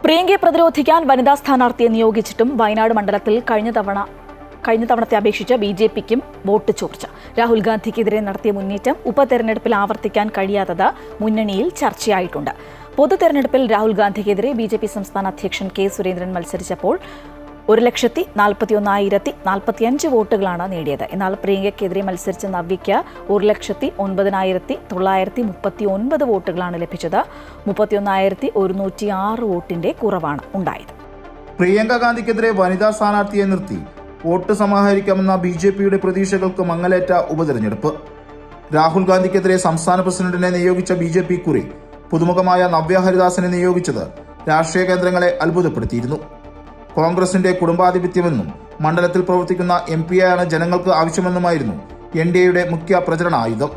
പ്രിയങ്കയെ പ്രതിരോധിക്കാൻ വനിതാ സ്ഥാനാർത്ഥിയെ നിയോഗിച്ചിട്ടും വയനാട് മണ്ഡലത്തിൽ കഴിഞ്ഞ തവണത്തെ അപേക്ഷിച്ച് ബിജെപിക്കും വോട്ട് ചോർച്ച. രാഹുൽ ഗാന്ധിക്കെതിരെ നടത്തിയ മുന്നേറ്റം ഉപതെരഞ്ഞെടുപ്പിൽ ആവർത്തിക്കാൻ കഴിയാത്തത് മുന്നണിയിൽ ചർച്ചയായിട്ടുണ്ട്. പൊതുതെരഞ്ഞെടുപ്പിൽ രാഹുൽ ഗാന്ധിക്കെതിരെ ബിജെപി സംസ്ഥാന അധ്യക്ഷൻ കെ സുരേന്ദ്രൻ മത്സരിച്ചപ്പോൾ 1,41,045 വോട്ടുകളാണ് നേടിയത്. എന്നാൽ പ്രിയങ്കയ്ക്കെതിരെ മത്സരിച്ച നവ്യയ്ക്ക് 1,09,939 വോട്ടുകളാണ് ലഭിച്ചത്. 31,106 വോട്ടിന്റെ കുറവാണ് ഉണ്ടായത്. പ്രിയങ്ക ഗാന്ധിക്കെതിരെ വനിതാ സ്ഥാനാർത്ഥിയെ നിർത്തി വോട്ട് സമാഹരിക്കാമെന്ന ബിജെപിയുടെ പ്രതീക്ഷകൾക്ക് മങ്ങലേറ്റ ഉപതെരഞ്ഞെടുപ്പ്. രാഹുൽ ഗാന്ധിക്കെതിരെ സംസ്ഥാന പ്രസിഡന്റിനെ നിയോഗിച്ച ബിജെപി കുറി പുതുമുഖമായ നവ്യ ഹരിദാസിനെ നിയോഗിച്ചത് രാഷ്ട്രീയ കേന്ദ്രങ്ങളെ അത്ഭുതപ്പെടുത്തിയിരുന്നു. കോൺഗ്രസിന്റെ കുടുംബാധിപത്യമെന്നും മണ്ഡലത്തിൽ പ്രവർത്തിക്കുന്ന എംപിയാണ് ജനങ്ങൾക്ക് ആവശ്യമെന്നുമായിരുന്നു എൻഡിഎയുടെ മുഖ്യ പ്രചരണ ആയുധം.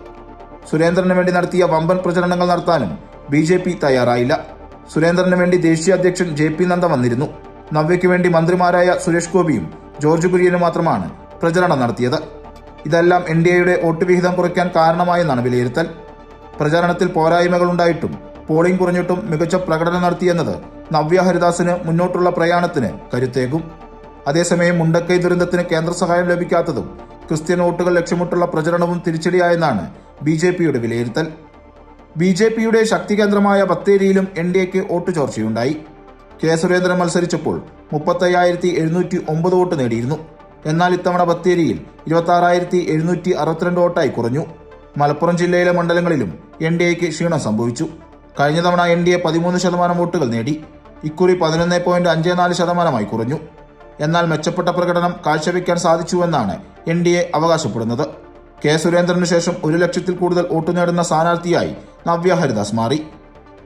സുരേന്ദ്രന് വേണ്ടി നടത്തിയ വമ്പൻ പ്രചരണങ്ങൾ നടത്താനും ബിജെപി തയ്യാറായില്ല. സുരേന്ദ്രന് വേണ്ടി ദേശീയ അധ്യക്ഷൻ JP നദ്ദ വന്നിരുന്നു. നവ്യയ്ക്ക് വേണ്ടി മന്ത്രിമാരായ സുരേഷ് ഗോപിയും ജോർജ് കുര്യനും മാത്രമാണ് പ്രചരണം നടത്തിയത്. ഇതെല്ലാം എൻഡിഎയുടെ വോട്ട് വിഹിതം കുറയ്ക്കാൻ കാരണമായെന്നാണ് വിലയിരുത്തൽ. പ്രചാരണത്തിൽ പോരായ്മകളുണ്ടായിട്ടും പോളിംഗ് കുറഞ്ഞിട്ടും മികച്ച പ്രകടനം നടത്തിയെന്നത് നവ്യ ഹരിദാസിന് മുന്നോട്ടുള്ള പ്രയാണത്തിന് കരുത്തേകും. അതേസമയം മുണ്ടക്കൈ ദുരന്തത്തിന് കേന്ദ്ര സഹായം ലഭിക്കാത്തതും ക്രിസ്ത്യൻ വോട്ടുകൾ ലക്ഷ്യമിട്ടുള്ള പ്രചരണവും തിരിച്ചടിയായെന്നാണ് ബിജെപിയുടെ വിലയിരുത്തൽ. ബിജെപിയുടെ ശക്തി കേന്ദ്രമായ ബത്തേരിയിലും എൻഡിഎക്ക് വോട്ട് ചോർച്ചയുണ്ടായി. കെ സുരേന്ദ്രൻ മത്സരിച്ചപ്പോൾ 35,709 വോട്ട് നേടിയിരുന്നു. എന്നാൽ ഇത്തവണ ബത്തേരിയിൽ 26,762 വോട്ടായി കുറഞ്ഞു. മലപ്പുറം ജില്ലയിലെ മണ്ഡലങ്ങളിലും എൻഡിഎക്ക് ക്ഷീണം സംഭവിച്ചു. കഴിഞ്ഞ തവണ എൻഡിഎ 13% വോട്ടുകൾ നേടി. ഇക്കുറി 11.54% കുറഞ്ഞു. എന്നാൽ മെച്ചപ്പെട്ട പ്രകടനം കാഴ്ചവെക്കാൻ സാധിച്ചുവെന്നാണ് എൻഡിഎ അവകാശപ്പെടുന്നത്. കെ സുരേന്ദ്രന് ശേഷം 1,00,000-ൽ കൂടുതൽ വോട്ട് നേടുന്ന സ്ഥാനാർത്ഥിയായി നവ്യ ഹരിദാസ് മാറി.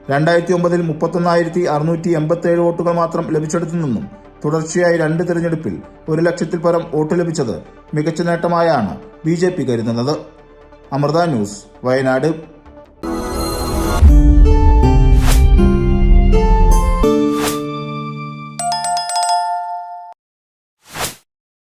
2009-ൽ 31,687 വോട്ടുകൾ മാത്രം ലഭിച്ചെടുത്തു നിന്നും തുടർച്ചയായി 2 തിരഞ്ഞെടുപ്പിൽ 1,00,000-ൽ പരം വോട്ട് ലഭിച്ചത് മികച്ച നേട്ടമായാണ് ബിജെപി കരുതുന്നത്. അമൃത ന്യൂസ്, വയനാട്.